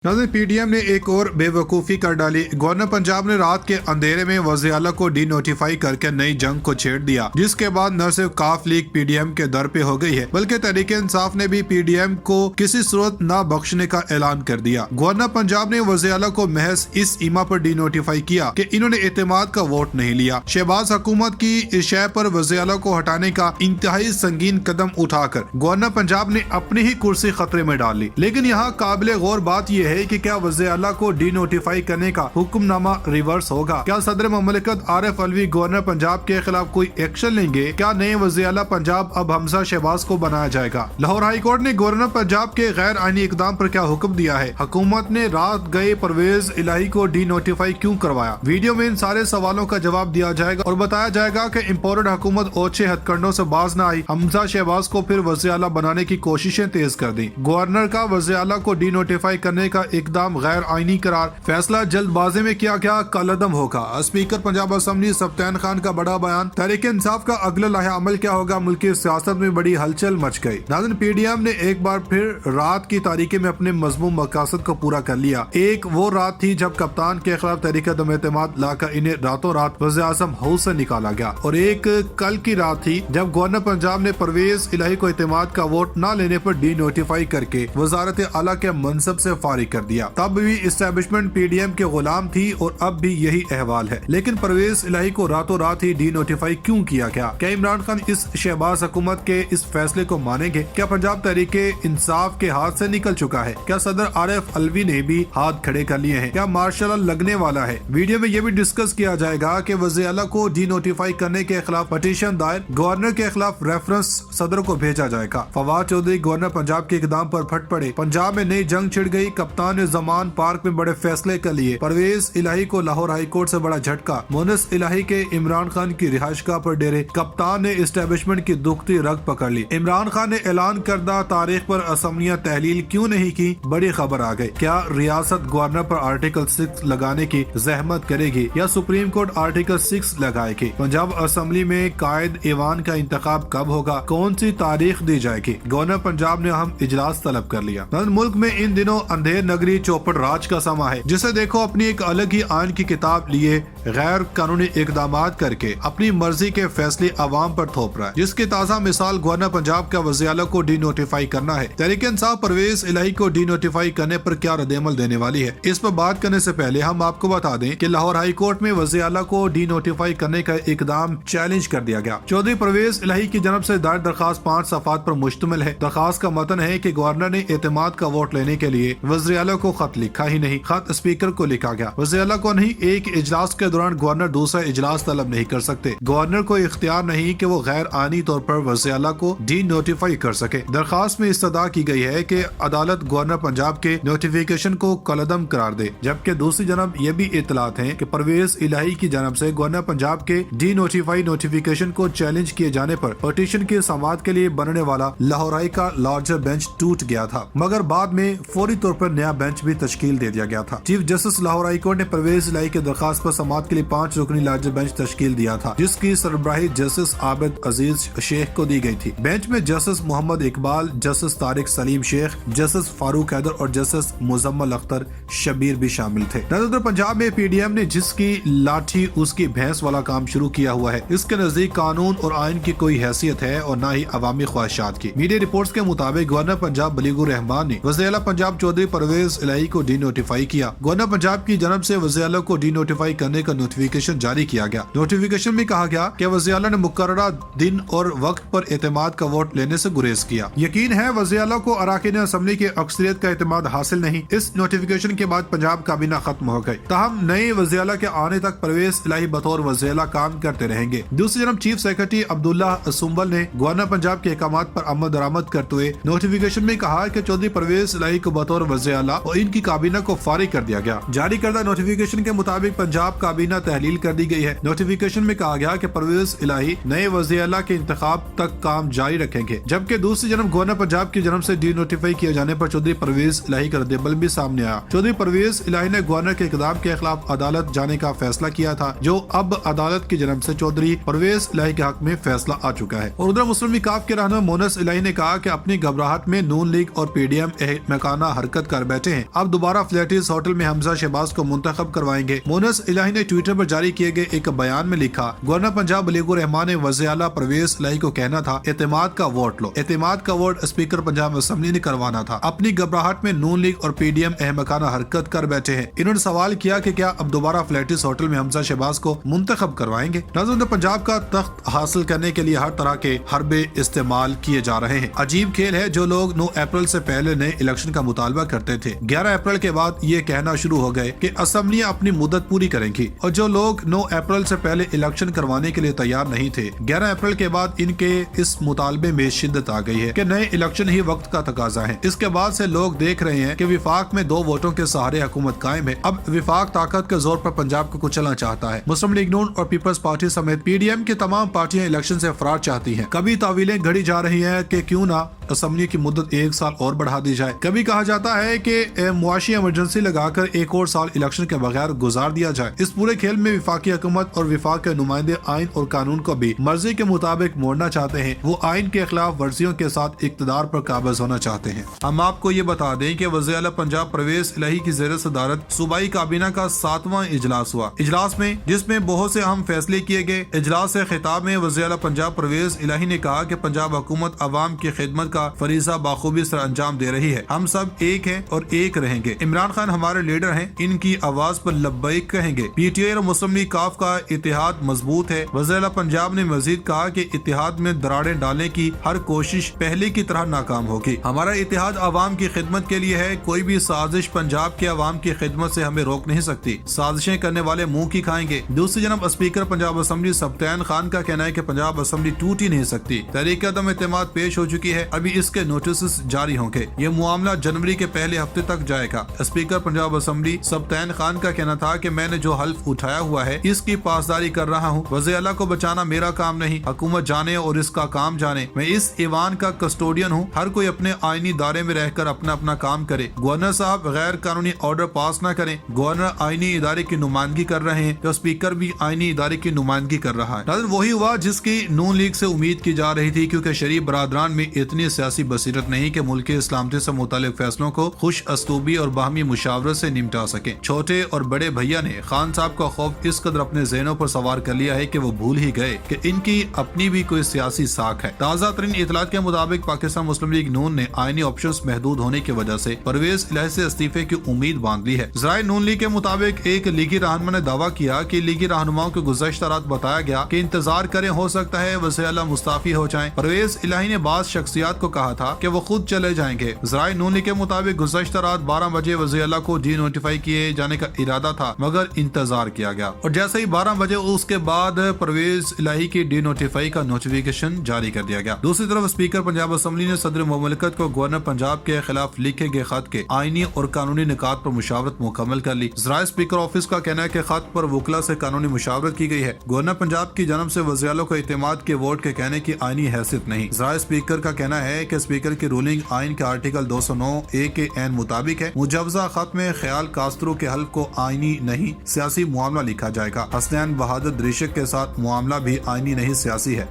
नाज़रीन, पीडीएम ने एक और बेवकूफ़ी कर डाली। गवर्नर पंजाब ने रात के अंधेरे में वज़ीर आला को डी नोटिफाई करके नई जंग को छेड़ दिया, जिसके बाद न सिर्फ काफ लीग पीडीएम के दर पे हो गई है, बल्कि तहरीक इंसाफ ने भी पीडीएम को किसी सूरत न बख्शने का ऐलान कर दिया। गवर्नर पंजाब ने वज़ीर आला को महज इस ईमा पर डी नोटिफाई किया कि इन्होंने एतमाद का वोट नहीं लिया। शहबाज हुकूमत की इस शय पर वज़ीर आला को हटाने का इंतहाई संगीन कदम उठाकर गवर्नर पंजाब ने अपनी ही कुर्सी खतरे में डाल ली। लेकिन यहाँ काबिल गौर बात यह है कि क्या वज़ीर आला को डी नोटिफाई करने का हुक्मनामा रिवर्स होगा? क्या सदर ममलिकत आरिफ अलवी गवर्नर पंजाब के खिलाफ कोई एक्शन लेंगे? क्या नए वज़ीर आला पंजाब अब हमजा शहबाज को बनाया जाएगा? लाहौर हाई कोर्ट ने गवर्नर पंजाब के गैर आईनी इकदाम पर क्या हुक्म दिया है? हुकूमत ने रात गए परवेज इलाही को डी नोटिफाई क्यों करवाया? वीडियो में इन सारे सवालों का जवाब दिया जाएगा और बताया जाएगा कि इम्पोर्टेड हुकूमत ओछे हथकंडों से बाज न आई, हमजा शहबाज को फिर वज़ीर आला बनाने की कोशिशें तेज कर दी। गवर्नर का वज़ीर आला को डी नोटिफाई करने का इकदाम गैर आईनी करार, फैसला जल्दबाजी में किया गया कलअदम होगा। स्पीकर पंजाब असेंबली सफ्तान खान का बड़ा बयान, तहरीक इंसाफ का अगला लाहे अमल क्या होगा? मुल्की सियासत में बड़ी हलचल मच गई। नाज़रीन, पीडीएम ने एक बार फिर रात की तारीकी में अपने मजमूम मकासद को पूरा कर लिया। एक वो रात थी जब कप्तान के खिलाफ तहरीक अदम एतमाद लाकर इन्हें रातों रात वज़ीर आज़म हाउस से निकाला गया, और एक कल की रात थी जब गवर्नर पंजाब ने परवेज इलाही को एतमाद का वोट न लेने पर डी नोटिफाई करके वजारत आला के मनसब से फारिग कर दिया। तब भी इस्टेब्लिशमेंट पीडीएम के गुलाम थी और अब भी यही अहवाल है। लेकिन परवेज इलाही को रातों रात ही डी नोटिफाई क्यों किया गया? क्या इमरान खान इस शहबाज हुकूमत के इस फैसले को मानेंगे? क्या पंजाब तहरीक इंसाफ के हाथ से निकल चुका है? क्या सदर आरिफ अलवी ने भी हाथ खड़े कर लिए हैं? क्या मार्शल लॉ लगने वाला है? वीडियो में यह भी डिस्कस किया जाएगा कि वज़ीर आला को डी नोटिफाई करने के खिलाफ पटिशन दायर, गवर्नर के खिलाफ रेफरेंस सदर को भेजा जाएगा। फवाद चौधरी गवर्नर पंजाब के इकदाम पर फट पड़े, पंजाब में नई जंग छिड़ गई। कप्तान ने जमान पार्क में बड़े फैसले कर लिए। परवेज इलाही को लाहौर हाई कोर्ट से बड़ा झटका। मोनस इलाही के इमरान खान की रिहाइशगाह पर डेरे। कप्तान ने एस्टेब्लिशमेंट की दुखती रग पकड़ ली। इमरान खान ने ऐलान करदा तारीख पर असम्बलियां तहलील क्यों नहीं की? बड़ी खबर आ गई। क्या रियासत गवर्नर पर आर्टिकल 6 लगाने की जहमत करेगी या सुप्रीम कोर्ट आर्टिकल 6 लगाएगी? पंजाब असम्बली में कायद ईवान का इंतखाब कब होगा? कौन सी तारीख दी जाएगी? गवर्नर पंजाब ने हम इजलास तलब कर लिया। मुल्क में इन दिनों अंधेर नगरी चौपड़ राज का समा है, जिसे देखो अपनी एक अलग ही आइन की किताब लिए गैर कानूनी इकदाम करके अपनी मर्जी के फैसले अवाम पर थोप रहा है, जिसकी ताज़ा मिसाल गवर्नर पंजाब का वज़ीर आला को डी नोटिफाई करना है। तहरीक इंसाफ परवेज इलाही को डी नोटिफाई करने पर क्या रद्द-ए-अमल देने वाली है? इस पर बात करने से पहले हम आपको बता दें कि लाहौर हाई कोर्ट में वज़ीर आला को डी नोटिफाई करने का इकदाम चैलेंज कर दिया गया। चौधरी परवेज इलाही की जानब से दायर दरखास्त 5 सफ़ात पर मुश्तमिल है। दरखास्त का मतन है कि गवर्नर ने एतमाद का वोट लेने के लिए वज़ीर आला को खत लिखा ही नहीं, खत स्पीकर को लिखा गया। वज़ीर आला को नहीं, एक इजलास के दौरान गवर्नर दूसरा इजलास तलब नहीं कर सकते। गवर्नर को इख्तियार नहीं कि वो गैर आनी तौर पर वज़ीर आला को डी नोटिफाई कर सके। दरखास्त में इस्तदा की गई है कि अदालत गवर्नर पंजाब के नोटिफिकेशन को कलअदम करार दे, जबकि दूसरी जानब ये भी इतलात हैं कि परवेज इलाही की जानब से गवर्नर पंजाब के डी नोटिफाई नोटिफिकेशन को चैलेंज किए जाने पर पटिशन की समाअत के लिए बनने वाला लाहौर हाई का लार्जर बेंच टूट गया था, मगर बाद में फौरी तौर पर नया बेंच भी तश्कील दे दिया गया था। Chief justice Lahore high court ने परवेज इलाही के दरखास्त पर समाअत के लिए 5 रुकनी लार्जर बेंच तश्कील दिया था, जिसकी सरबराही जस्टिस आबिद अजीज शेख को दी गई थी। बेंच में Justice Mohammad Iqbal, Justice Tariq Saleem Sheikh, Justice Farooq Haider और जस्टिस मुजम्मल अख्तर शबीर भी शामिल थे। नजर पंजाब में पीडीएम ने जिसकी लाठी उसकी भैंस वाला काम शुरू किया हुआ है। इसके नजदीक कानून और आइन की कोई हैसियत है और न ही अवामी ख्वाहिशात की। मीडिया रिपोर्ट्स के मुताबिक गवर्नर पंजाब बलीगुर रहमान ने वज़ीर आला पंजाब चौधरी परवेज इलाही को डी नोटिफाई किया। गवर्नर पंजाब की जानब से वज़ीर आला को डी नोटिफाई करने का नोटिफिकेशन जारी किया गया। नोटिफिकेशन में कहा गया कि वज़ीर आला ने मुकर्ररा दिन और वक्त पर एतमाद का वोट लेने से गुरेज किया। यकीन है वज़ीर आला को अराकीन असम्बली की अक्सरियत का एतमाद हासिल नहीं। इस नोटिफिकेशन के बाद पंजाब काबीना खत्म हो गई। ताहम नए वज़ीर आला के आने तक परवेज इलाही बतौर वज़ीर आला काम करते रहेंगे। दूसरी तरफ चीफ सेक्रेटरी अब्दुल्ला सुंबल ने गवर्नर पंजाब के अहकामात पर अमल दरामद करते हुए नोटिफिकेशन में कहा कि चौधरी परवेज इलाही को बतौर वज़ीर आला और इनकी काबीना को फारिग कर दिया गया। जारी करदा नोटिफिकेशन के मुताबिक पंजाब काबीना तहलील कर दी गई है। नोटिफिकेशन में कहा गया कि परवेज इलाही नए वज़ीर आला के इंतखाब तक काम जारी रखेंगे, जबकि दूसरी जन्म गवर्नर पंजाब की जन्म से डी नोटिफाई किए जाने पर चौधरी परवेज इलाही का रद्द-ए-अमल भी सामने आया। चौधरी परवेज इलाही ने गवर्नर के इकदाम के खिलाफ अदालत जाने का फैसला किया था, जो अब अदालत की जन्म से चौधरी परवेज इलाही के हक में फैसला आ चुका है। और उधर मुस्लिम काफ के रहनुमा मोनस इलाही ने कहा कि अपनी घबराहट में नून लीग और पीडीएम मकाना हरकत कर بیٹھے ہیں, اب دوبارہ فلیٹس ہوٹل میں حمزہ شہباز کو منتخب کروائیں گے. مونس الہی نے ٹویٹر پر جاری کیے گئے ایک بیان میں لکھا, گورنر پنجاب ولیگ الرحمان نے وزیر اعلیٰ پرویز الہی کو کہنا تھا اعتماد کا ووٹ لو. اعتماد کا ووٹ اسپیکر پنجاب اسمبلی نے کروانا تھا. اپنی گھبراہٹ میں نون لیگ اور پی ڈی ایم احمقانہ حرکت کر بیٹھے ہیں. انہوں نے سوال کیا کہ کیا اب دوبارہ فلیٹس ہوٹل میں حمزہ شہباز کو منتخب کروائیں گے. ناظرین, پنجاب کا تخت حاصل کرنے کے لیے ہر طرح کے حربے استعمال کیے جا رہے ہیں. عجیب کھیل ہے, جو لوگ 9 اپریل سے پہلے نئے الیکشن کا مطالبہ کرتے تھے 11 اپریل کے بعد یہ کہنا شروع ہو گئے کہ اسمبلیاں اپنی مدت پوری کریں گی, اور جو لوگ 9 اپریل سے پہلے الیکشن کروانے کے لیے تیار نہیں تھے 11 اپریل کے بعد ان کے اس مطالبے میں شدت آ گئی ہے کہ نئے الیکشن ہی وقت کا تقاضا ہے. اس کے بعد سے لوگ دیکھ رہے ہیں کہ وفاق میں 2 ووٹوں کے سہارے حکومت قائم ہے. اب وفاق طاقت کے زور پر پنجاب کو کچلنا چاہتا ہے. مسلم لیگ نون اور پیپلز پارٹی سمیت پی ڈی ایم کی تمام پارٹیاں الیکشن سے فرار چاہتی ہیں. کبھی تعویلیں گھڑی جا رہی ہیں کہ کیوں نہ اسمبلی کی مدت 1 سال اور بڑھا دی جائے. کبھی کہا جاتا ہے کہ معاشی ایمرجنسی لگا کر 1 اور سال الیکشن کے بغیر گزار دیا جائے. اس پورے کھیل میں وفاقی حکومت اور وفاق کے نمائندے آئین اور قانون کو بھی مرضی کے مطابق موڑنا چاہتے ہیں. وہ آئین کے خلاف ورزیوں کے ساتھ اقتدار پر قابض ہونا چاہتے ہیں. ہم آپ کو یہ بتا دیں کہ وزیر اعلیٰ پنجاب پرویز الہی کی زیر صدارت صوبائی کابینہ کا 7واں اجلاس ہوا. اجلاس میں جس میں بہت سے اہم فیصلے کیے گئے. اجلاس سے خطاب میں وزیر اعلیٰ پنجاب پرویز الہی نے کہا کہ پنجاب حکومت عوام کی خدمت کا فریضہ بخوبی سر انجام دے رہی ہے. ہم سب ایک ہیں اور ایک رہیں گے. عمران خان ہمارے لیڈر ہیں, ان کی آواز پر لبیک کہیں گے. پی ٹی آئی اور مسلم لیگ کاف کا اتحاد مضبوط ہے. وزیر اعلیٰ پنجاب نے مزید کہا کہ اتحاد میں دراڑیں ڈالنے کی ہر کوشش پہلے کی طرح ناکام ہوگی. ہمارا اتحاد عوام کی خدمت کے لیے ہے. کوئی بھی سازش پنجاب کے عوام کی خدمت سے ہمیں روک نہیں سکتی. سازشیں کرنے والے منہ کی کھائیں گے. دوسری جانب اسپیکر پنجاب اسمبلی سبطین خان کا کہنا ہے کہ پنجاب اسمبلی ٹوٹ ہی نہیں سکتی. تحریک عدم اعتماد پیش ہو چکی ہے, ابھی اس کے نوٹسز جاری ہوں گے. یہ معاملہ جنوری کے پہلے ہفتے تک جائے گا. اسپیکر پنجاب اسمبلی سبطین خان کا کہنا تھا کہ میں نے جو حلف اٹھایا ہوا ہے اس کی پاسداری کر رہا ہوں. وزیر اعلیٰ کو بچانا میرا کام نہیں, حکومت جانے اور اس کا کام جانے. میں اس ایوان کا کسٹوڈین ہوں. ہر کوئی اپنے آئینی دائرے میں رہ کر اپنا اپنا کام کرے. گورنر صاحب غیر قانونی آرڈر پاس نہ کریں. گورنر آئینی ادارے کی نمائندگی کر رہے ہیں تو اسپیکر بھی آئینی ادارے کی نمائندگی کر رہا ہے. ناظرین, وہی ہوا جس کی نون لیگ سے امید کی جا رہی تھی, کیونکہ شریف برادران میں اتنی سیاسی بصیرت نہیں کہ ملک کی سلامتی سے متعلق فیصلوں کو خوش اسلوبی اور باہمی مشاورت سے نمٹا سکیں. چھوٹے اور بڑے بھیا نے خان صاحب کا خوف اس قدر اپنے ذہنوں پر سوار کر لیا ہے کہ وہ بھول ہی گئے کہ ان کی اپنی بھی کوئی سیاسی ساکھ ہے. تازہ ترین اطلاعات کے مطابق پاکستان مسلم لیگ نون نے آئینی آپشنز محدود ہونے کی وجہ سے پرویز الہی سے استعفے کی امید باندھ لی ہے. ذرائع نون لیگ کے مطابق ایک لیگی رہنما نے دعویٰ کیا کہ لیگی رہنماؤں کو گزشتہ رات بتایا گیا کہ انتظار کریں, ہو سکتا ہے وزیر اعلیٰ مستعفی ہو جائیں. پرویز الہی نے بعض شخصیات کو کہا تھا کہ وہ خود چلے جائیں گے. ذرائع نون لیگ کے مطابق گزشتہ رات 12 بجے وزیر اعلیٰ کو ڈی نوٹیفائی کیے جانے کا ارادہ تھا, مگر انتظار کیا گیا اور جیسے ہی 12 بجے اس کے بعد پرویز الہی کی ڈی نوٹیفائی کا نوٹیفیکیشن جاری کر دیا گیا. دوسری طرف اسپیکر پنجاب اسمبلی نے صدر مملکت کو گورنر پنجاب کے خلاف لکھے گئے خط کے آئینی اور قانونی نکات پر مشاورت مکمل کر لی. ذرائع اسپیکر آفس کا کہنا ہے کہ خط پر وکلا سے قانونی مشاورت کی گئی ہے. گورنر پنجاب کی جانب سے وزیر اعلیٰ کو اعتماد کے ووٹ کے کہنے کی آئینی حیثیت نہیں. ذرائع اسپیکر کا کہنا ہے کہ اسپیکر کی رولنگ آئین کے آرٹیکل 209(a) کے عین مطابق ہے. مجوزہ خط میں خیال کاسترو کے حلف کو آئینی نہیں سیاسی معاملہ لکھا جائے گا. حسنین بہادر دریشک کے ساتھ معاملہ بھی آئینی نہیں سیاسی ہے.